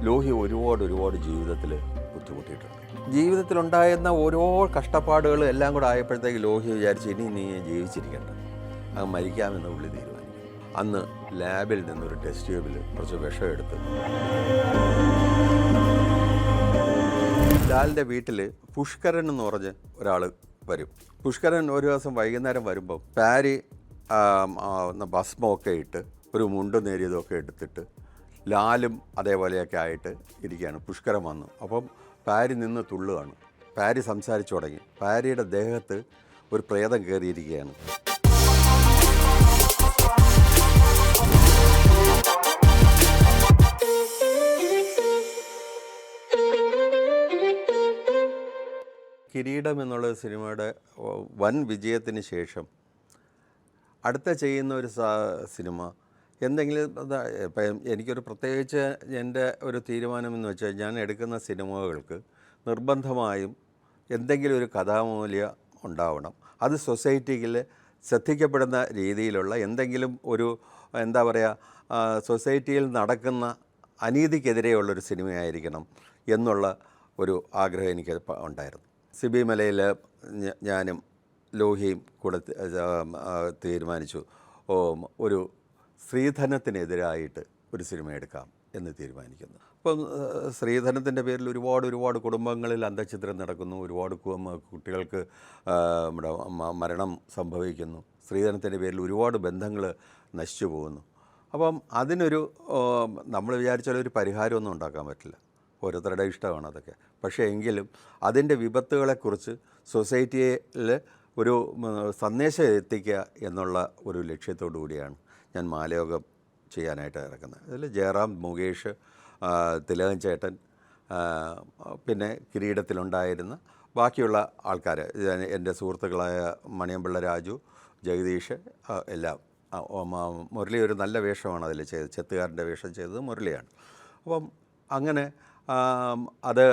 ലോഹി ഒരുപാട് ജീവിതത്തിൽ ബുദ്ധിമുട്ടിയിട്ടുണ്ട്. ജീവിതത്തിലുണ്ടായിരുന്ന ഓരോ കഷ്ടപ്പാടുകളും എല്ലാം കൂടെ ആയപ്പോഴത്തേക്ക് ലോഹി വിചാരിച്ച് ഇനി നീ ജീവിച്ചിരിക്കണ്ട, അത് മരിക്കാമെന്ന് പുള്ളി തീരുമാനിക്കും. അന്ന് ലാബിൽ നിന്നൊരു ടെസ്റ്റ് ട്യൂബിൽ കുറച്ച് വിഷം എടുത്ത് ലാലിൻ്റെ വീട്ടിൽ പുഷ്കരൻ എന്ന് പറഞ്ഞ് ഒരാൾ വരും. പുഷ്കരൻ ഒരു ദിവസം വൈകുന്നേരം വരുമ്പോൾ പാരി ഭസ്മമൊക്കെ ഇട്ട് ഒരു മുണ്ട് നേരിയതൊക്കെ എടുത്തിട്ട് ലാലും അതേപോലെയൊക്കെ ആയിട്ട് ഇരിക്കുകയാണ്. പുഷ്കരൻ വന്നു. അപ്പം പാരി നിന്ന് തുള്ളുകയാണ്. പാരി സംസാരിച്ചു തുടങ്ങി. പാരിയുടെ ദേഹത്ത് ഒരു പ്രേതം കയറിയിരിക്കുകയാണ്. കിരീടം എന്നുള്ള സിനിമയുടെ വൻ വിജയത്തിന് ശേഷം അടുത്ത ചെയ്യുന്ന ഒരു സിനിമ എന്തെങ്കിലും ഇപ്പം എനിക്കൊരു പ്രത്യേകിച്ച് എൻ്റെ ഒരു തീരുമാനം എന്ന് വെച്ചാൽ ഞാൻ എടുക്കുന്ന സിനിമകൾക്ക് നിർബന്ധമായും എന്തെങ്കിലും ഒരു കഥാമൂല്യം ഉണ്ടാവണം. അത് സൊസൈറ്റിയിൽ ശ്രദ്ധിക്കപ്പെടുന്ന രീതിയിലുള്ള എന്തെങ്കിലും ഒരു എന്താ പറയുക, സൊസൈറ്റിയിൽ നടക്കുന്ന അനീതിക്കെതിരെയുള്ളൊരു സിനിമയായിരിക്കണം എന്നുള്ള ഒരു ആഗ്രഹം എനിക്ക് ഉണ്ടായിരുന്നു. സിബി മലയിൽ ഞാനും ലോഹിയും കൂടെ തീരുമാനിച്ചു ഒരു സ്ത്രീധനത്തിനെതിരായിട്ട് ഒരു സിനിമ എടുക്കാം എന്ന് തീരുമാനിക്കുന്നു. അപ്പം സ്ത്രീധനത്തിൻ്റെ പേരിൽ ഒരുപാട് കുടുംബങ്ങളിൽ അന്തഃഛിദ്രം നടക്കുന്നു. ഒരുപാട് കുട്ടികൾക്ക് മരണം സംഭവിക്കുന്നു. സ്ത്രീധനത്തിൻ്റെ പേരിൽ ഒരുപാട് ബന്ധങ്ങൾ നശിച്ചു പോകുന്നു. അപ്പം അതിനൊരു നമ്മൾ വിചാരിച്ചാൽ ഒരു പരിഹാരമൊന്നും ഉണ്ടാക്കാൻ പറ്റില്ല. ഓരോരുത്തരുടെ ഇഷ്ടമാണ് അതൊക്കെ. പക്ഷേ എങ്കിലും അതിൻ്റെ വിപത്തുകളെക്കുറിച്ച് സൊസൈറ്റിയിൽ ഒരു സന്ദേശം എത്തിക്കുക എന്നുള്ള ഒരു ലക്ഷ്യത്തോടു കൂടിയാണ് ഞാൻ മാലയോഗം ചെയ്യാനായിട്ട് ഇറക്കുന്നത്. അതിൽ ജയറാം, മുകേഷ്, തിലകൻ ചേട്ടൻ, പിന്നെ കിരീടത്തിലുണ്ടായിരുന്ന ബാക്കിയുള്ള ആൾക്കാർ, എൻ്റെ സുഹൃത്തുക്കളായ മണിയമ്പിള്ള രാജു, ജഗദീഷ് എല്ലാം. മുരളി ഒരു നല്ല വേഷമാണ് അതിൽ ചെയ്തത്. ചെത്തുകാരൻ്റെ വേഷം ചെയ്തത് മുരളിയാണ്. അപ്പം അങ്ങനെ അത്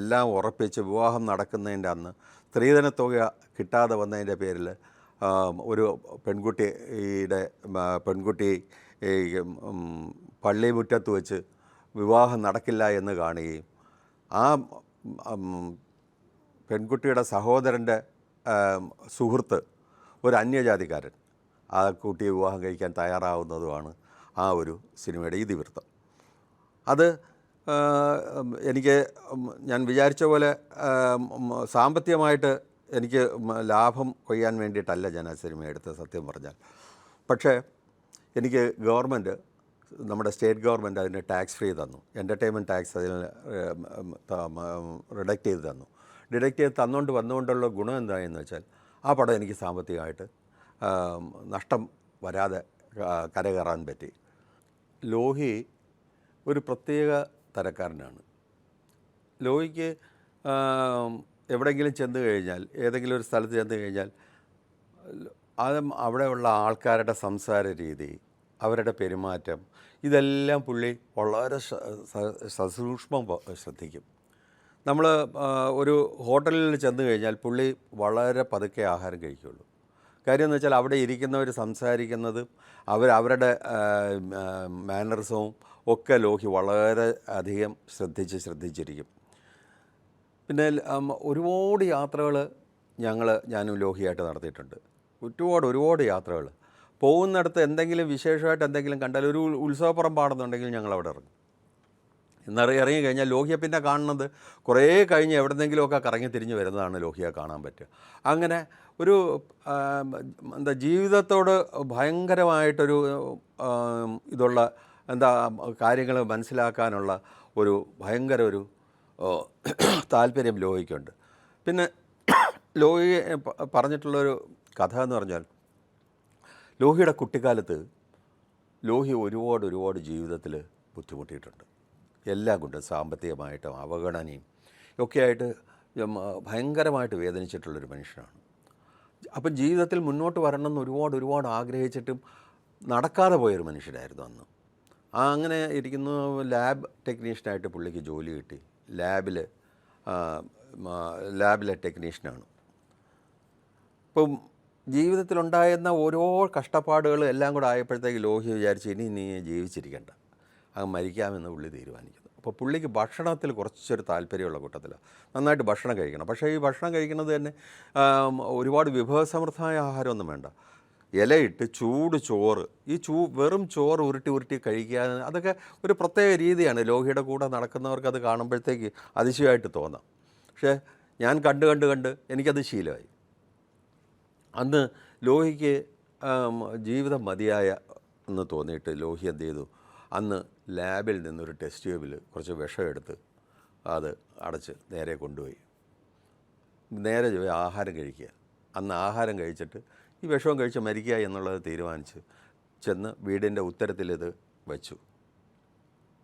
എല്ലാം ഉറപ്പിച്ച് വിവാഹം നടക്കുന്നതിൻ്റെ അന്ന് സ്ത്രീധനത്തുക കിട്ടാതെ വന്നതിൻ്റെ പേരിൽ ഒരു പെൺകുട്ടി പള്ളിമുറ്റത്ത് വെച്ച് വിവാഹം നടക്കില്ല എന്ന് കാണുകയും ആ പെൺകുട്ടിയുടെ സഹോദരൻ്റെ സുഹൃത്ത് ഒരു അന്യജാതിക്കാരൻ ആ കുട്ടിയെ വിവാഹം കഴിക്കാൻ തയ്യാറാവുന്നതുമാണ് ആ ഒരു സിനിമയുടെ ഇതിവൃത്തം. അത് ഞാൻ വിചാരിച്ച പോലെ സാമ്പത്തികമായിട്ട് എനിക്ക് ലാഭം കൊയ്യാൻ വേണ്ടിയിട്ടല്ല ഞാൻ ആ സിനിമ എടുത്തത് സത്യം പറഞ്ഞാൽ. പക്ഷേ എനിക്ക് ഗവൺമെൻറ്, നമ്മുടെ സ്റ്റേറ്റ് ഗവൺമെൻറ് അതിന് ടാക്സ് ഫ്രീ തന്നു. എൻ്റർടൈൻമെൻറ്റ് ടാക്സ് അതിന് ഡിഡക്റ്റ് ചെയ്ത് വന്നുകൊണ്ടുള്ള ഗുണം എന്താണെന്ന് വെച്ചാൽ ആ പടം എനിക്ക് സാമ്പത്തികമായിട്ട് നഷ്ടം വരാതെ കരകയറാൻ പറ്റി. ലോഹി ഒരു പ്രത്യേക തരക്കാരനാണ്. ലോഹിക്ക് എവിടെയെങ്കിലും ചെന്ന് കഴിഞ്ഞാൽ, ഏതെങ്കിലും ഒരു സ്ഥലത്ത് ചെന്ന് കഴിഞ്ഞാൽ അവിടെയുള്ള ആൾക്കാരുടെ സംസാര രീതി, അവരുടെ പെരുമാറ്റം, ഇതെല്ലാം പുള്ളി വളരെ സസൂക്ഷ്മം ശ്രദ്ധിക്കും. നമ്മൾ ഒരു ഹോട്ടലിൽ ചെന്ന് കഴിഞ്ഞാൽ പുള്ളി വളരെ പതുക്കെ ആഹാരം കഴിക്കുകയുള്ളൂ. കാര്യം എന്ന് വെച്ചാൽ അവിടെ ഇരിക്കുന്നവർ സംസാരിക്കുന്നത് അവരുടെ മാനറിസവും ഒക്കെ ലോഹി വളരെ അധികം ശ്രദ്ധിച്ചിരിക്കും. പിന്നെ ഒരുപാട് യാത്രകൾ ഞാനും ലോഹിയായിട്ട് നടത്തിയിട്ടുണ്ട്. ഒരുപാട് യാത്രകൾ. പോകുന്നിടത്ത് എന്തെങ്കിലും വിശേഷമായിട്ട് എന്തെങ്കിലും കണ്ടാൽ, ഒരു ഉത്സവപ്പുറം പാടുന്നുണ്ടെങ്കിൽ ഞങ്ങളവിടെ ഇറങ്ങും. ഇറങ്ങി കഴിഞ്ഞാൽ ലോഹിയെ പിന്നെ കാണുന്നത് കുറേ കഴിഞ്ഞ് എവിടെന്നെങ്കിലുമൊക്കെ കറങ്ങി തിരിഞ്ഞ് വരുന്നതാണ് ലോഹിയെ കാണാൻ പറ്റുക. അങ്ങനെ ഒരു ജീവിതത്തോട് ഭയങ്കരമായിട്ടൊരു ഇതുള്ള കാര്യങ്ങൾ മനസ്സിലാക്കാനുള്ള ഒരു ഭയങ്കര ഒരു താല്പര്യം ലോഹിക്കുണ്ട്. പിന്നെ ലോഹി പറഞ്ഞിട്ടുള്ളൊരു കഥ എന്ന് പറഞ്ഞാൽ, ലോഹിയുടെ കുട്ടിക്കാലത്ത് ലോഹി ഒരുപാട് ജീവിതത്തിൽ ബുദ്ധിമുട്ടിയിട്ടുണ്ട്. എല്ലാം കൊണ്ടും സാമ്പത്തികമായിട്ടും അവഗണനയും ഒക്കെയായിട്ട് ഭയങ്കരമായിട്ട് വേദനിച്ചിട്ടുള്ളൊരു മനുഷ്യനാണ്. അപ്പം ജീവിതത്തിൽ മുന്നോട്ട് വരണമെന്ന് ഒരുപാട് ആഗ്രഹിച്ചിട്ടും നടക്കാതെ പോയൊരു മനുഷ്യനായിരുന്നു അന്ന്. അങ്ങനെ ഇരിക്കുന്ന ലാബ് ടെക്നീഷ്യനായിട്ട് പുള്ളിക്ക് ജോലി കിട്ടി. ലാബിലെ ടെക്നീഷ്യനാണ്. ഇപ്പം ജീവിതത്തിലുണ്ടായിരുന്ന ഓരോ കഷ്ടപ്പാടുകളും എല്ലാം കൂടെ ആയപ്പോഴത്തേക്ക് ലോഹി വിചാരിച്ച് ഇനി നീ ജീവിച്ചിരിക്കണ്ട, അങ്ങ് മരിക്കാമെന്ന് പുള്ളി തീരുമാനിക്കുന്നു. അപ്പോൾ പുള്ളിക്ക് ഭക്ഷണത്തിൽ കുറച്ചൊരു താല്പര്യമുള്ള കൂട്ടത്തിലാണ്. നന്നായിട്ട് ഭക്ഷണം കഴിക്കണം. പക്ഷേ ഈ ഭക്ഷണം കഴിക്കുന്നത് തന്നെ ഒരുപാട് വിഭവസമൃദ്ധമായ ആഹാരമൊന്നും വേണ്ട. ഇലയിട്ട് ചൂട് ചോറ്, ഈ വെറും ചോറ് ഉരുട്ടി ഉരുട്ടി കഴിക്കുക, അതൊക്കെ ഒരു പ്രത്യേക രീതിയാണ്. ലോഹിയുടെ കൂടെ നടക്കുന്നവർക്ക് അത് കാണുമ്പോഴത്തേക്ക് അതിശയമായിട്ട് തോന്നാം. പക്ഷേ ഞാൻ കണ്ട് എനിക്കത് ശീലമായി. അന്ന് ലോഹിക്ക് ജീവിതം മതിയായ എന്ന് തോന്നിയിട്ട് ലോഹി എന്ത് ചെയ്തു, അന്ന് ലാബിൽ നിന്നൊരു ടെസ്റ്റ് ട്യൂബിൽ കുറച്ച് വിഷം എടുത്ത് അത് അടച്ച് നേരെ കൊണ്ടുപോയി. നേരെ പോയി ആഹാരം കഴിക്കുക. അന്ന് ആഹാരം കഴിച്ചിട്ട് ഈ വിഷവും കഴിച്ച് മരിക്കുക എന്നുള്ളത് തീരുമാനിച്ച് ചെന്ന് വീടിൻ്റെ ഉത്തരത്തിലിത് വച്ചു.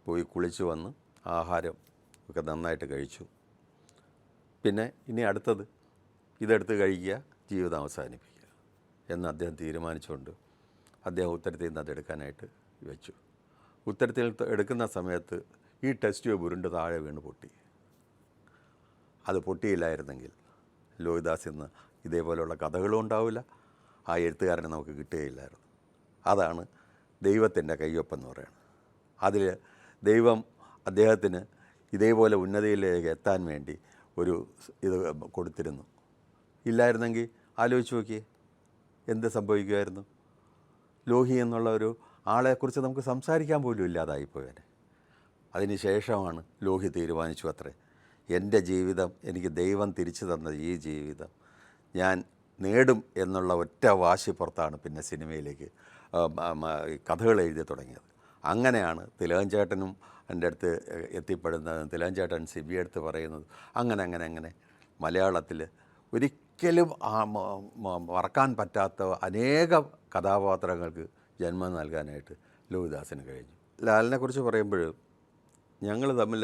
പോയി കുളിച്ച് വന്ന് ആഹാരം ഒക്കെ നന്നായിട്ട് കഴിച്ചു. പിന്നെ ഇനി അടുത്തത് ഇതെടുത്ത് കഴിക്കുക, ജീവിതം അവസാനിപ്പിക്കുക എന്ന് അദ്ദേഹം തീരുമാനിച്ചുകൊണ്ട് അദ്ദേഹം ഉത്തരത്തിൽ നിന്ന് അതെടുക്കാനായിട്ട് വെച്ചു. ഉത്തരത്തിൽ എടുക്കുന്ന സമയത്ത് ഈ ടെസ്റ്റ് ട്യൂബ് ഉരുണ്ട് താഴെ വീണ് പൊട്ടി. അത് പൊട്ടിയില്ലായിരുന്നെങ്കിൽ ലോഹിദാസ് ഇന്ന് ഇതേപോലെയുള്ള കഥകളും ഉണ്ടാവില്ല, ആ എഴുത്തുകാരനെ നമുക്ക് കിട്ടുകയില്ലായിരുന്നു. അതാണ് ദൈവത്തിൻ്റെ കയ്യൊപ്പെന്ന് പറയുന്നത്. അതിൽ ദൈവം അദ്ദേഹത്തിന് ഇതേപോലെ ഉന്നതിയിലേക്ക് എത്താൻ വേണ്ടി ഒരു ഇത് കൊടുത്തിരുന്നു. ഇല്ലായിരുന്നെങ്കിൽ ആലോചിച്ച് നോക്കിയേ എന്ത് സംഭവിക്കുമായിരുന്നു. ലോഹി എന്നുള്ള ഒരു ആളെക്കുറിച്ച് നമുക്ക് സംസാരിക്കാൻ പോലും ഇല്ലാതായിപ്പോയനെ. അതിന് ശേഷമാണ് ലോഹി തീരുമാനിച്ചു അത്രേ, എൻ്റെ ജീവിതം, എനിക്ക് ദൈവം തിരിച്ചു തന്ന ഈ ജീവിതം ഞാൻ നേടും എന്നുള്ള ഒറ്റ വാശിപ്പുറത്താണ് പിന്നെ സിനിമയിലേക്ക് കഥകൾ എഴുതി തുടങ്ങിയത്. അങ്ങനെയാണ് തിലകൻ ചേട്ടനും എൻ്റെ അടുത്ത് എത്തിപ്പെടുന്നത്. തിലകൻ ചേട്ടൻ സിബി അടുത്ത് പറയുന്നത് അങ്ങനെ മലയാളത്തിൽ ഒരിക്കലും മറക്കാൻ പറ്റാത്ത അനേക കഥാപാത്രങ്ങൾക്ക് ജന്മം നൽകാനായിട്ട് ലോഹിദാസിന് കഴിഞ്ഞു. ലാലിനെക്കുറിച്ച് പറയുമ്പോൾ ഞങ്ങൾ തമ്മിൽ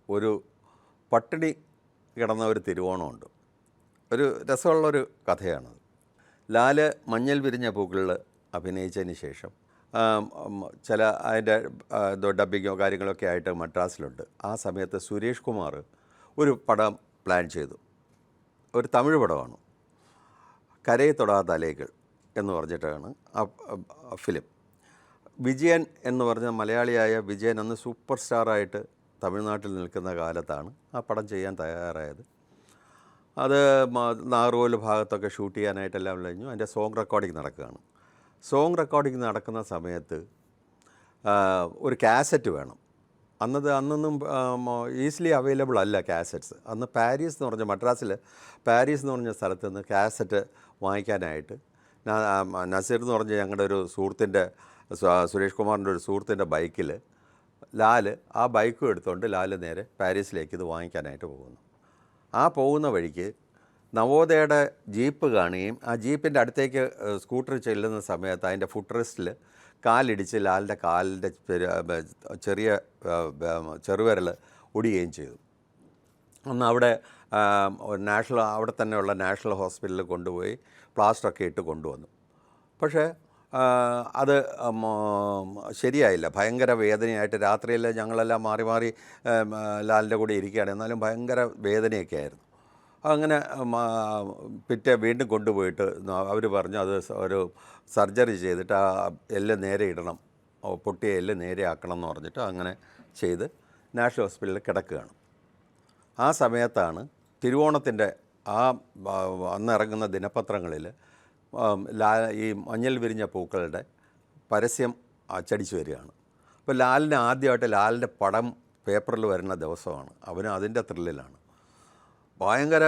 ഒരു പട്ടിണി കിടന്ന ഒരു തിരുവോണമുണ്ട്. ഒരു രസമുള്ളൊരു കഥയാണത്. ലാല് മഞ്ഞൾ വിരിഞ്ഞ പൂക്കളിൽ അഭിനയിച്ചതിന് ശേഷം ചില അതിൻ്റെ ഡബ്ബിങ്ങോ കാര്യങ്ങളൊക്കെ ആയിട്ട് മദ്രാസിലുണ്ട്. ആ സമയത്ത് സുരേഷ് കുമാർ ഒരു പടം പ്ലാൻ ചെയ്തു. ഒരു തമിഴ് പടമാണ്, കരയെ തൊടാത്ത അലകൾ എന്ന് പറഞ്ഞിട്ടാണ് ആ ഫിലിം. വിജയൻ എന്ന് പറഞ്ഞ മലയാളിയായ വിജയൻ അന്ന് സൂപ്പർ സ്റ്റാറായിട്ട് തമിഴ്നാട്ടിൽ നിൽക്കുന്ന കാലത്താണ് ആ പടം ചെയ്യാൻ തയ്യാറായത്. അത് നാഗർകോവിൽ ഭാഗത്തൊക്കെ ഷൂട്ട് ചെയ്യാനായിട്ടെല്ലാം കഴിഞ്ഞു. അതിൻ്റെ സോങ് റെക്കോർഡിങ് നടക്കുകയാണ്. സോങ് റെക്കോർഡിങ് നടക്കുന്ന സമയത്ത് ഒരു കാസറ്റ് വേണം. അന്നൊന്നും ഈസിലി അവൈലബിൾ അല്ല കാസറ്റ്സ്. അന്ന് പാരീസ് എന്ന് പറഞ്ഞ മദ്രാസിൽ പാരീസ് എന്ന് പറഞ്ഞ സ്ഥലത്ത് നിന്ന് കാസറ്റ് വാങ്ങിക്കാനായിട്ട് നസീർ എന്ന് പറഞ്ഞ ഞങ്ങളുടെ ഒരു സുഹൃത്തിൻ്റെ, സുരേഷ് കുമാറിൻ്റെ ഒരു സുഹൃത്തിൻ്റെ ബൈക്കിൽ ലാല് ആ ബൈക്കും എടുത്തുകൊണ്ട് ലാല് നേരെ പാരീസിലേക്ക് ഇത് വാങ്ങിക്കാനായിട്ട് പോകുന്നു. ആ പോകുന്ന വഴിക്ക് നവോദയയുടെ ജീപ്പ് കാണുകയും ആ ജീപ്പിൻ്റെ അടുത്തേക്ക് സ്കൂട്ടർ ചെല്ലുന്ന സമയത്ത് അതിൻ്റെ ഫുട് റെസ്റ്റിൽ കാലിടിച്ച് ലാലിൻ്റെ കാലിൻ്റെ ചെറിയ ചെറുവിരൽ ഒടിയുകയും ചെയ്തു. അന്ന് അവിടെ അവിടെ തന്നെയുള്ള നാഷണൽ ഹോസ്പിറ്റലിൽ കൊണ്ടുപോയി പ്ലാസ്റ്ററൊക്കെ ഇട്ട് കൊണ്ടുവന്നു. പക്ഷേ അത് ശരിയായില്ല. ഭയങ്കര വേദനയായിട്ട് രാത്രിയിൽ ഞങ്ങളെല്ലാം മാറി മാറി ലാലിൻ്റെ കൂടെ ഇരിക്കുകയാണ്. എന്നാലും ഭയങ്കര വേദനയൊക്കെ ആയിരുന്നു. അങ്ങനെ വീണ്ടും കൊണ്ടുപോയിട്ട് അവർ പറഞ്ഞു അത് ഒരു സർജറി ചെയ്തിട്ട് ആ എല്ല് നേരെ ഇടണം, പൊട്ടിയ എല്ല് നേരെ ആക്കണം എന്ന് പറഞ്ഞിട്ട് അങ്ങനെ ചെയ്ത് നാഷണൽ ഹോസ്പിറ്റലിൽ കിടക്കുകയാണ്. ആ സമയത്താണ് തിരുവോണത്തിൻ്റെ അന്നിറങ്ങുന്ന ദിനപത്രങ്ങളിൽ ഈ മഞ്ഞൾ വിരിഞ്ഞ പൂക്കളുടെ പരസ്യം അച്ചടിച്ചു വരികയാണ്. അപ്പോൾ ലാലിന് ആദ്യമായിട്ട് ലാലിൻ്റെ പടം പേപ്പറിൽ വരുന്ന ദിവസമാണ്. അവന് അതിൻ്റെ ത്രില്ലിലാണ്, ഭയങ്കര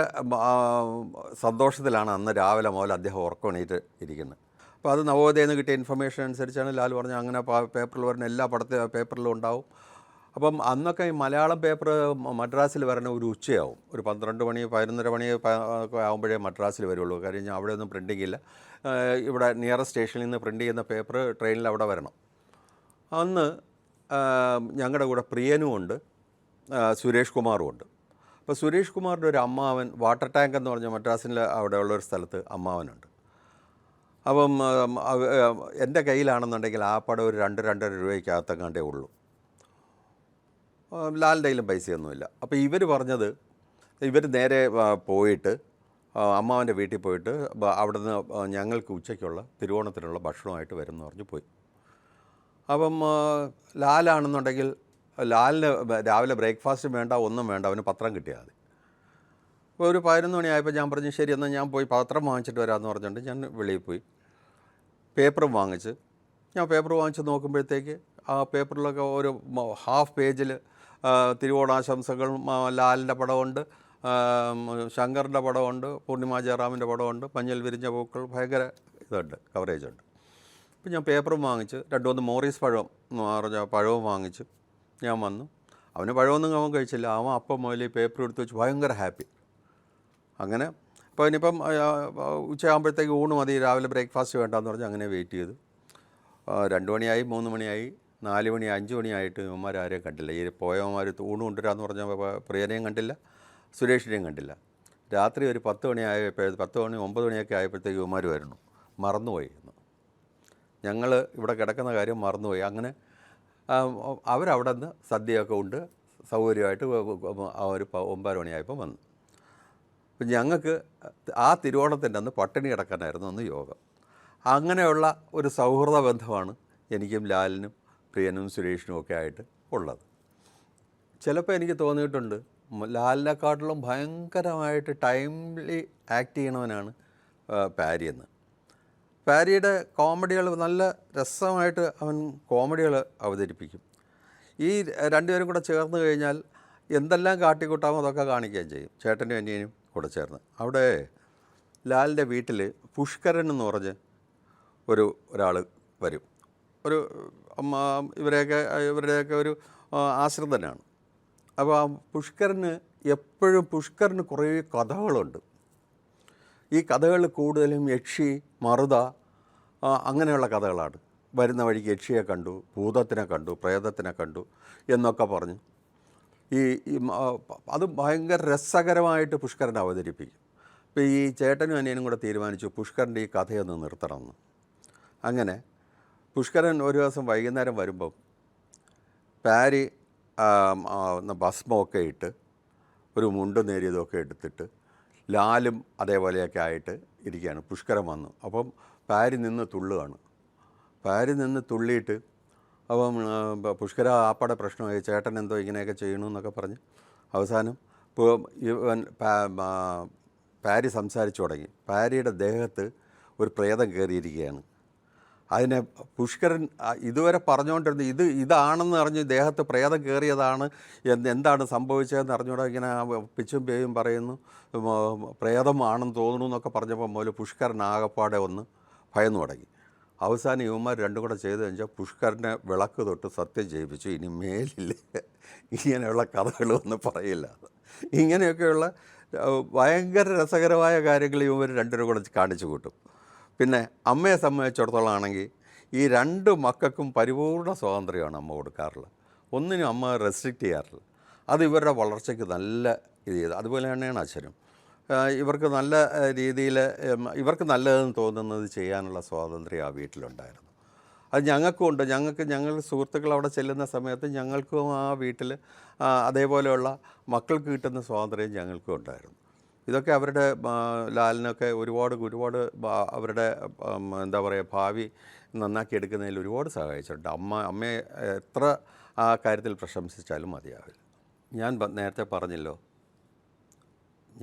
സന്തോഷത്തിലാണ് അന്ന് രാവിലെ മുതൽ അദ്ദേഹം ഉറക്കമെണീറ്റ് ഇരിക്കുന്നത്. അപ്പോൾ അത് നവോദയയിൽ നിന്ന് കിട്ടിയ ഇൻഫർമേഷൻ അനുസരിച്ചാണ് ലാൽ പറഞ്ഞത് അങ്ങനെ പേപ്പറിൽ വരുന്ന എല്ലാ പേപ്പറിലും ഉണ്ടാവും. അപ്പം അന്നൊക്കെ ഈ മലയാളം പേപ്പർ മദ്രാസിൽ വരണ ഒരു ഉച്ചയാവും, ഒരു 12 മണി 11:30 മണി ആകുമ്പോഴേ മദ്രാസിൽ വരുള്ളൂ. കാര്യം അവിടെ ഒന്നും പ്രിൻറ്റിംഗ് ഇല്ല. ഇവിടെ നിയറസ്റ്റ് സ്റ്റേഷനിൽ നിന്ന് പ്രിൻ്റ് ചെയ്യുന്ന പേപ്പർ ട്രെയിനിൽ അവിടെ വരണം. അന്ന് ഞങ്ങളുടെ കൂടെ പ്രിയനും ഉണ്ട്, സുരേഷ് കുമാറും ഉണ്ട്. അപ്പോൾ സുരേഷ് കുമാറിൻ്റെ ഒരു അമ്മാവൻ വാട്ടർ ടാങ്ക് എന്ന് പറഞ്ഞ മദ്രാസിൽ അവിടെയുള്ളൊരു സ്ഥലത്ത് അമ്മാവനുണ്ട്. അപ്പം എൻ്റെ കയ്യിലാണെന്നുണ്ടെങ്കിൽ ആ പടം ഒരു 2-2.5 രൂപയ്ക്കകത്തെങ്ങാണ്ടേ ഉള്ളൂ. ലാലിൻ്റെ കയ്യിലും പൈസയൊന്നുമില്ല. അപ്പോൾ ഇവർ പറഞ്ഞത് ഇവർ നേരെ പോയിട്ട് അമ്മാവൻ്റെ വീട്ടിൽ പോയിട്ട് അവിടെ നിന്ന് ഞങ്ങൾക്ക് ഉച്ചയ്ക്കുള്ള തിരുവോണത്തിനുള്ള ഭക്ഷണമായിട്ട് വരും എന്ന് പറഞ്ഞ് പോയി. അപ്പം ലാലാണെന്നുണ്ടെങ്കിൽ ലാലിന് രാവിലെ ബ്രേക്ക്ഫാസ്റ്റ് വേണ്ട, ഒന്നും വേണ്ട, അവന് പത്രം കിട്ടിയാൽ മതി. അപ്പോൾ ഒരു 11 മണിയായപ്പോൾ ഞാൻ പറഞ്ഞു ശരി എന്നാൽ ഞാൻ പോയി പത്രം വാങ്ങിച്ചിട്ട് വരാമെന്ന് പറഞ്ഞുകൊണ്ട് ഞാൻ വെളിയിൽ പോയി പേപ്പറും വാങ്ങിച്ച് ഞാൻ പേപ്പർ വാങ്ങിച്ച് നോക്കുമ്പോഴത്തേക്ക് ആ പേപ്പറിലൊക്കെ ഒരു ഹാഫ് പേജിൽ തിരുവോണാശംസകൾ, ലാലിൻ്റെ പടമുണ്ട്, ശങ്കറിൻ്റെ പടമുണ്ട്, പൂർണിമ ജയറാമിൻ്റെ പടമുണ്ട്, മഞ്ഞൾ വിരിഞ്ഞ പൂക്കൾ, ഭയങ്കര ഇതുണ്ട്, കവറേജുണ്ട്. അപ്പോൾ ഞാൻ പേപ്പറും വാങ്ങിച്ച് 2-3 മോറീസ് പഴം എന്ന് പറഞ്ഞ പഴവും വാങ്ങിച്ച് ഞാൻ വന്നു. അവന് പഴമൊന്നും അവൻ കഴിച്ചില്ല. അവൻ അപ്പം മുതൽ ഈ പേപ്പർ എടുത്ത് വെച്ച് ഭയങ്കര ഹാപ്പി. അങ്ങനെ അപ്പോൾ ഇനിയിപ്പം ഉച്ചയാകുമ്പോഴത്തേക്ക് ഊണ് മതി, രാവിലെ ബ്രേക്ക്ഫാസ്റ്റ് വേണ്ടെന്ന് പറഞ്ഞ് അങ്ങനെ വെയിറ്റ് ചെയ്തു. 2 മണിയായി, 3 മണിയായി, 4 മണി, 5 മണിയായിട്ട് ഇവന്മാരാരെയും കണ്ടില്ല. ഈ പോയവന്മാർ ഊണ് കൊണ്ടുവരാമെന്ന് പറഞ്ഞാൽ പ്രിയനെയും കണ്ടില്ല, സുരേഷിനെയും കണ്ടില്ല. രാത്രി ഒരു 10 മണിയായപ്പോൾ 10 മണി 9 മണിയൊക്കെ ആയപ്പോഴത്തേക്ക് ഇവന്മാർ വരുന്നു. മറന്നുപോയി എന്ന്, ഞങ്ങൾ ഇവിടെ കിടക്കുന്ന കാര്യം മറന്നുപോയി. അങ്ങനെ അവരവിടെ നിന്ന് സദ്യയൊക്കെ ഉണ്ട് സൗകര്യമായിട്ട് ഒരു 9 മണിയായപ്പോൾ വന്നു. അപ്പം ഞങ്ങൾക്ക് ആ തിരുവോണത്തിൻ്റെ അന്ന് പട്ടിണി കിടക്കാനായിരുന്നു അന്ന് യോഗം. അങ്ങനെയുള്ള ഒരു സൗഹൃദ ബന്ധമാണ് എനിക്കും ലാലിനും പ്രിയനും സുരേഷിനും ഒക്കെ ആയിട്ട് ഉള്ളത്. ചിലപ്പോൾ എനിക്ക് തോന്നിയിട്ടുണ്ട് ലാലിനെക്കാട്ടിലും ഭയങ്കരമായിട്ട് ടൈംലി ആക്ട് ചെയ്യണവനാണ് പാരിയെന്ന്. പാരിയുടെ കോമഡികൾ നല്ല രസമായിട്ട് അവൻ കോമഡികൾ അവതരിപ്പിക്കും. ഈ രണ്ടുപേരും കൂടെ ചേർന്ന് കഴിഞ്ഞാൽ എന്തെല്ലാം കാട്ടിക്കൂട്ടാമോ അതൊക്കെ കാണിക്കുകയും ചെയ്യും, ചേട്ടനും അനിയനും കൂടെ ചേർന്ന്. അവിടെ ലാലിൻ്റെ വീട്ടിൽ പുഷ്കരൻ എന്ന് പറഞ്ഞ് ഒരാൾ വരും. ഒരു ഇവരുടെയൊക്കെ ഒരു ആശ്രിതനാണ്. അപ്പോൾ ആ പുഷ്കരന് കുറേ കഥകളുണ്ട്. ഈ കഥകൾ കൂടുതലും യക്ഷി, മറുത, അങ്ങനെയുള്ള കഥകളാണ്. വരുന്ന വഴിക്ക് യക്ഷിയെ കണ്ടു, ഭൂതത്തിനെ കണ്ടു, പ്രേതത്തിനെ കണ്ടു എന്നൊക്കെ പറഞ്ഞ് അത് ഭയങ്കര രസകരമായിട്ട് പുഷ്കരൻ അവതരിപ്പിക്കും. അപ്പോൾ ഈ ചേട്ടനും അനിയനും കൂടെ തീരുമാനിച്ചു പുഷ്കരൻ്റെ ഈ കഥയൊന്ന് നിർത്തണമെന്ന്. അങ്ങനെ പുഷ്കരൻ ഒരു ദിവസം വൈകുന്നേരം വരുമ്പം പാരി ഭസ്മമൊക്കെ ഇട്ട് ഒരു മുണ്ട് നേരിയതൊക്കെ എടുത്തിട്ട് ലാലും അതേപോലെയൊക്കെ ആയിട്ട് ഇരിക്കുകയാണ്. പുഷ്കരൻ വന്നു. അപ്പം പാരി നിന്ന് തുള്ളുകയാണ്. പാരി നിന്ന് തുള്ളിയിട്ട് അപ്പം പുഷ്കര ആപ്പാടെ പ്രശ്നമായി, ചേട്ടൻ എന്തോ ഇങ്ങനെയൊക്കെ ചെയ്യണമെന്നൊക്കെ പറഞ്ഞ് അവസാനം ഇവൻ പാരി സംസാരിച്ചു തുടങ്ങി. പാരിയുടെ ദേഹത്ത് ഒരു പ്രേതം കയറിയിരിക്കുകയാണ്. അതിനെ പുഷ്കരൻ ഇതുവരെ പറഞ്ഞുകൊണ്ടിരുന്നത് ഇതാണെന്ന് അറിഞ്ഞ് ദേഹത്ത് പ്രേതം കയറിയതാണ്, എന്താണ് സംഭവിച്ചതെന്ന് അറിഞ്ഞുകൂടെ ഇങ്ങനെ പിച്ചും പേയും പറയുന്നു, പ്രേതമാണെന്ന് തോന്നുന്നു എന്നൊക്കെ പറഞ്ഞപ്പോൾ മുതൽ പുഷ്കരൻ ആകപ്പാടെ ഒന്ന് ഭയന്നു തുടങ്ങി. അവസാനം ഇവന്മാർ രണ്ടും കൂടെ ചെയ്തു കഴിഞ്ഞാൽ പുഷ്കരനെ വിളക്ക് തൊട്ട് സത്യം ചെയ്യിപ്പിച്ചു, ഇനി മേലിൽ ഇങ്ങനെയുള്ള കഥകളൊന്നും പറയില്ല. ഇങ്ങനെയൊക്കെയുള്ള ഭയങ്കര രസകരമായ കാര്യങ്ങൾ ഇവർ രണ്ടുപേരും കൂടെ കാണിച്ചു കൂട്ടും. പിന്നെ അമ്മയെ സംബന്ധിച്ചിടത്തോളം ആണെങ്കിൽ ഈ 2 മക്കൾക്കും പരിപൂർണ സ്വാതന്ത്ര്യമാണ് അമ്മ കൊടുക്കാറുള്ളത്. ഒന്നിനും അമ്മ റെസ്ട്രിക്റ്റ് ചെയ്യാറില്ല. അത് ഇവരുടെ വളർച്ചയ്ക്ക് നല്ല ഇത് ചെയ്ത്. അതുപോലെ തന്നെയാണ് അച്ഛനും. ഇവർക്ക് നല്ല രീതിയിൽ ഇവർക്ക് നല്ലതെന്ന് തോന്നുന്നത് ചെയ്യാനുള്ള സ്വാതന്ത്ര്യം ആ വീട്ടിലുണ്ടായിരുന്നു. അത് ഞങ്ങൾക്കും ഉണ്ട്. ഞങ്ങൾ സുഹൃത്തുക്കൾ അവിടെ ചെല്ലുന്ന സമയത്ത് ഞങ്ങൾക്കും ആ വീട്ടിൽ അതേപോലെയുള്ള മക്കൾക്ക് കിട്ടുന്ന സ്വാതന്ത്ര്യം ഞങ്ങൾക്കും ഉണ്ടായിരുന്നു. ഇതൊക്കെ അവരുടെ ലാലിനൊക്കെ ഒരുപാട് അവരുടെ എന്താ പറയുക ഭാവി നന്നാക്കി എടുക്കുന്നതിൽ ഒരുപാട് സഹായിച്ചിട്ടുണ്ട്. അമ്മയെ എത്ര ആ കാര്യത്തിൽ പ്രശംസിച്ചാലും മതിയാവില്ല. ഞാൻ നേരത്തെ പറഞ്ഞല്ലോ,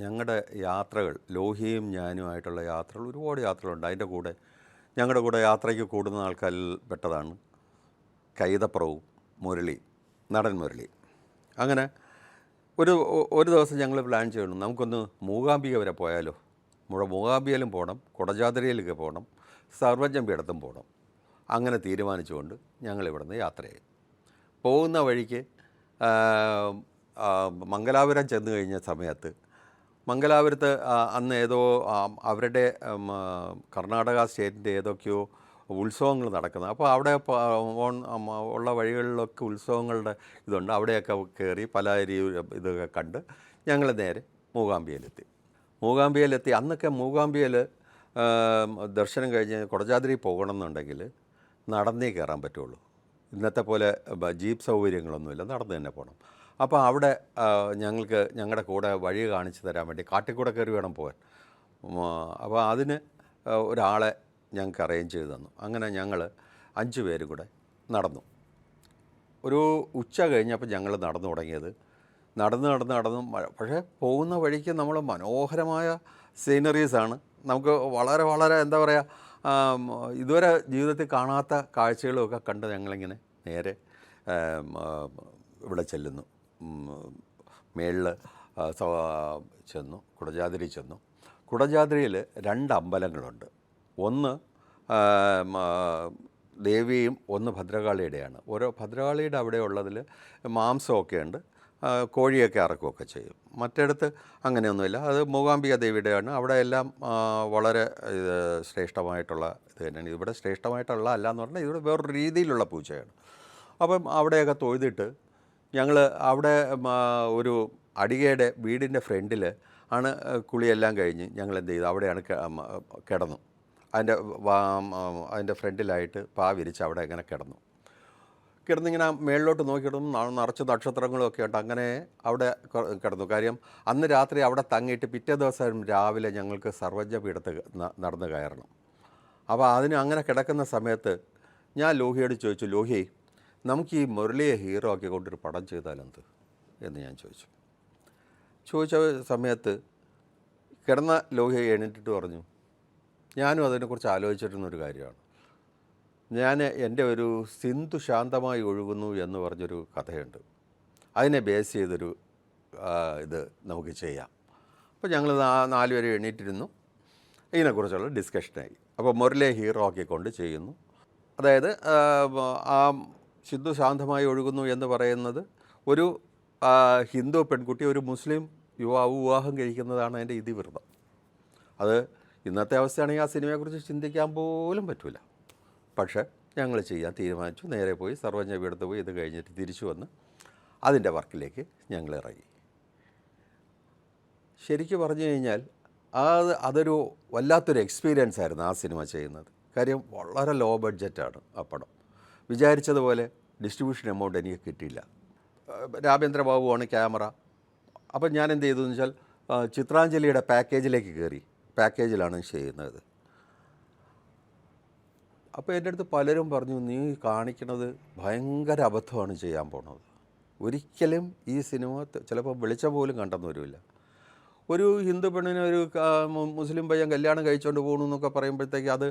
ഞങ്ങളുടെ യാത്രകൾ, ലോഹിയും ഞാനുമായിട്ടുള്ള യാത്രകൾ, ഒരുപാട് യാത്രകളുണ്ട്. അതിൻ്റെ കൂടെ ഞങ്ങളുടെ കൂടെ യാത്രയ്ക്ക് കൂടുന്ന ആൾക്കാരിൽ പെട്ടതാണ് കൈതപ്രവും നടൻ മുരളി. അങ്ങനെ ഒരു ദിവസം ഞങ്ങൾ പ്ലാൻ ചെയ്യണം, നമുക്കൊന്ന് മൂകാംബിക വരെ പോയാലോ, മൂകാംബികയിലും പോകണം, കുടജാദ്രിയിലേക്ക് പോകണം, സർവ്വജ്ഞം പീഠത്തും പോകണം. അങ്ങനെ തീരുമാനിച്ചുകൊണ്ട് ഞങ്ങളിവിടെ നിന്ന് യാത്രയായി. പോകുന്ന വഴിക്ക് മംഗലാപുരം ചെന്ന് കഴിഞ്ഞ സമയത്ത് മംഗലാപുരത്ത് അന്ന് ഏതോ അവരുടെ കർണാടക സ്റ്റേറ്റിൻ്റെ ഏതൊക്കെയോ ഉത്സവങ്ങൾ നടക്കുന്നത്. അപ്പോൾ അവിടെ ഉള്ള വഴികളിലൊക്കെ ഉത്സവങ്ങളുടെ ഇതുണ്ട്. അവിടെയൊക്കെ കയറി പല ഇതൊക്കെ കണ്ട് ഞങ്ങൾ നേരെ മൂകാംബികയിലെത്തി. അന്നൊക്കെ മൂകാംബികയിൽ ദർശനം കഴിഞ്ഞ് കുടജാദ്രി പോകണമെന്നുണ്ടെങ്കിൽ നടന്നേ കയറാൻ പറ്റുള്ളൂ. ഇന്നത്തെ പോലെ ജീപ്പ് സൗകര്യങ്ങളൊന്നുമില്ല, നടന്ന് തന്നെ പോകണം. അപ്പോൾ അവിടെ ഞങ്ങളുടെ കൂടെ വഴി കാണിച്ചു തരാൻ വേണ്ടി കാട്ടിക്കൂടെ കയറി വേണം പോകാൻ. അപ്പോൾ അതിന് ഒരാളെ ഞങ്ങൾക്ക് അറേഞ്ച് ചെയ്ത് തന്നു. അങ്ങനെ ഞങ്ങൾ 5 പേരും കൂടെ നടന്നു. ഒരു ഉച്ച കഴിഞ്ഞപ്പോൾ ഞങ്ങൾ നടന്നു തുടങ്ങിയത്. നടന്ന് പക്ഷേ പോകുന്ന വഴിക്ക് നമ്മൾ മനോഹരമായ സീനറീസാണ്. നമുക്ക് വളരെ വളരെ എന്താ പറയുക, ഇതുവരെ ജീവിതത്തിൽ കാണാത്ത കാഴ്ചകളുമൊക്കെ കണ്ട് ഞങ്ങളിങ്ങനെ നേരെ ഇവിടെ ചെല്ലുന്നു. മേളിൽ ചെന്നു, കുടജാദ്രി ചെന്നു. കുടജാദ്രിയിൽ 2 അമ്പലങ്ങളുണ്ട്. ഒന്ന് ദേവിയും ഒന്ന് ഭദ്രകാളിയുടെയാണ്. ഓരോ ഭദ്രകാളിയുടെ അവിടെ ഉള്ളതിൽ മാംസമൊക്കെ ഉണ്ട്, കോഴിയൊക്കെ അറക്കുകയൊക്കെ ചെയ്യും. മറ്റിടത്ത് അങ്ങനെയൊന്നുമില്ല. അത് മൂകാംബിക ദേവിയുടെയാണ്. അവിടെ എല്ലാം വളരെ ശ്രേഷ്ഠമായിട്ടുള്ള ഇത് തന്നെയാണ്. ഇവിടെ ശ്രേഷ്ഠമായിട്ടുള്ള അല്ല എന്ന് പറഞ്ഞാൽ ഇവിടെ വേറൊരു രീതിയിലുള്ള പൂജയാണ്. അപ്പം അവിടെയൊക്കെ തൊഴുതിട്ട് ഞങ്ങൾ അവിടെ ഒരു അടികയുടെ വീടിൻ്റെ ഫ്രണ്ടിൽ ആണ് കുളിയെല്ലാം കഴിഞ്ഞ് ഞങ്ങൾ എന്ത് ചെയ്തു, അവിടെയാണ് കിടന്നു. അതിൻ്റെ ഫ്രണ്ടിലായിട്ട് വിരിച്ച് അവിടെ ഇങ്ങനെ കിടന്നിങ്ങനെ മേളിലോട്ട് നോക്കിയിടും. നിറച്ച് നക്ഷത്രങ്ങളൊക്കെ ഉണ്ട്. അങ്ങനെ അവിടെ കിടന്നു. കാര്യം അന്ന് രാത്രി അവിടെ തങ്ങിയിട്ട് പിറ്റേ ദിവസം രാവിലെ ഞങ്ങൾക്ക് സർവജ്ഞ പീഠത്ത് നടന്ന് കയറണം. അപ്പോൾ അതിന് അങ്ങനെ കിടക്കുന്ന സമയത്ത് ഞാൻ ലോഹിയോട് ചോദിച്ചു, ലോഹി, നമുക്ക് ഈ മുരളിയെ ഹീറോ ആക്കിക്കൊണ്ടൊരു പടം ചെയ്താലെന്ത് എന്ന് ഞാൻ ചോദിച്ച സമയത്ത് കിടന്ന ലോഹി എണീറ്റിട്ട് പറഞ്ഞു, ഞാനും അതിനെക്കുറിച്ച് ആലോചിച്ചിരുന്നൊരു കാര്യമാണ്. ഞാൻ എൻ്റെ ഒരു സിന്ധു ശാന്തമായി ഒഴുകുന്നു എന്ന് പറഞ്ഞൊരു കഥയുണ്ട്. അതിനെ ബേസ് ചെയ്തൊരു ഇത് നമുക്ക് ചെയ്യാം. അപ്പോൾ ഞങ്ങൾ 4 പേര് എണീറ്റിരുന്നു. ഇതിനെക്കുറിച്ചുള്ള ഡിസ്കഷനായി. അപ്പോൾ മുരളിയെ ഹീറോ ആക്കിക്കൊണ്ട് ചെയ്യുന്നു. അതായത് ആ സിന്ധു ശാന്തമായി ഒഴുകുന്നു എന്ന് പറയുന്നത് ഒരു ഹിന്ദു പെൺകുട്ടി ഒരു മുസ്ലിം യുവാവ് വിവാഹം കഴിക്കുന്നതാണ് അതിൻ്റെ ഇതിവൃത്തം. അത് ഇന്നത്തെ അവസ്ഥയാണെങ്കിൽ ആ സിനിമയെക്കുറിച്ച് ചിന്തിക്കാൻ പോലും പറ്റില്ല. പക്ഷേ ഞങ്ങൾ ചെയ്യാൻ തീരുമാനിച്ചു. നേരെ പോയി സർവജ്ഞ പീഠത്ത് പോയി ഇത് കഴിഞ്ഞിട്ട് തിരിച്ചു വന്ന് അതിൻ്റെ വർക്കിലേക്ക് ഞങ്ങൾ ഇറങ്ങി. ശരിക്കും പറഞ്ഞു കഴിഞ്ഞാൽ അതൊരു വല്ലാത്തൊരു എക്സ്പീരിയൻസ് ആയിരുന്നു ആ സിനിമ ചെയ്യുന്നത്. കാര്യം വളരെ ലോ ബഡ്ജറ്റാണ് ആ പടം. വിചാരിച്ചതുപോലെ ഡിസ്ട്രിബ്യൂഷൻ എമൗണ്ട് എനിക്ക് കിട്ടിയില്ല. രാമേന്ദ്ര ബാബുവാണ് ക്യാമറ. അപ്പം ഞാൻ എന്ത് ചെയ്തു എന്ന് വെച്ചാൽ ചിത്രാഞ്ജലിയുടെ പാക്കേജിലേക്ക് കയറി. പാക്കേജിലാണ് ചെയ്യുന്നത്. അപ്പോൾ എൻ്റെ അടുത്ത് പലരും പറഞ്ഞു, നീ കാണിക്കുന്നത് ഭയങ്കര അബദ്ധമാണ് ചെയ്യാൻ പോണത്. ഒരിക്കലും ഈ സിനിമ ചിലപ്പോൾ വെളിച്ചം പോലും കണ്ടെന്ന് വരില്ല. ഒരു ഹിന്ദു പെണ്ണിനെ ഒരു മുസ്ലിം പയ്യൻ കല്യാണം കഴിച്ചുകൊണ്ട് പോകണു എന്നൊക്കെ പറയുമ്പോഴത്തേക്ക് അത്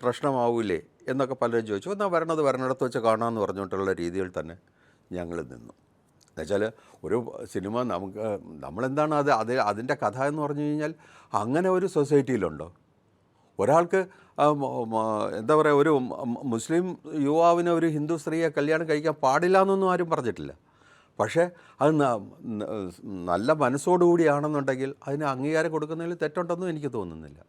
പ്രശ്നമാവില്ലേ എന്നൊക്കെ പലരും ചോദിച്ചു. എന്നാൽ വരണയിടത്ത് വെച്ച് കാണാമെന്ന് പറഞ്ഞുകൊണ്ടുള്ള രീതിയിൽ തന്നെ ഞങ്ങൾ നിന്നു. എന്നുവെച്ചാൽ ഒരു സിനിമ നമ്മളെന്താണ് അതിൻ്റെ കഥ എന്ന് പറഞ്ഞു കഴിഞ്ഞാൽ അങ്ങനെ ഒരു സൊസൈറ്റിയിലുണ്ടോ? ഒരാൾക്ക് എന്താ പറയുക, ഒരു മുസ്ലിം യുവാവിനെ ഒരു ഹിന്ദു സ്ത്രീയെ കല്യാണം കഴിക്കാൻ പാടില്ല എന്നൊന്നും ആരും പറഞ്ഞിട്ടില്ല. പക്ഷേ അത് നല്ല മനസ്സോടുകൂടിയാണെന്നുണ്ടെങ്കിൽ അതിന് അംഗീകാരം കൊടുക്കുന്നതിൽ തെറ്റുണ്ടെന്നും എനിക്ക് തോന്നുന്നില്ല.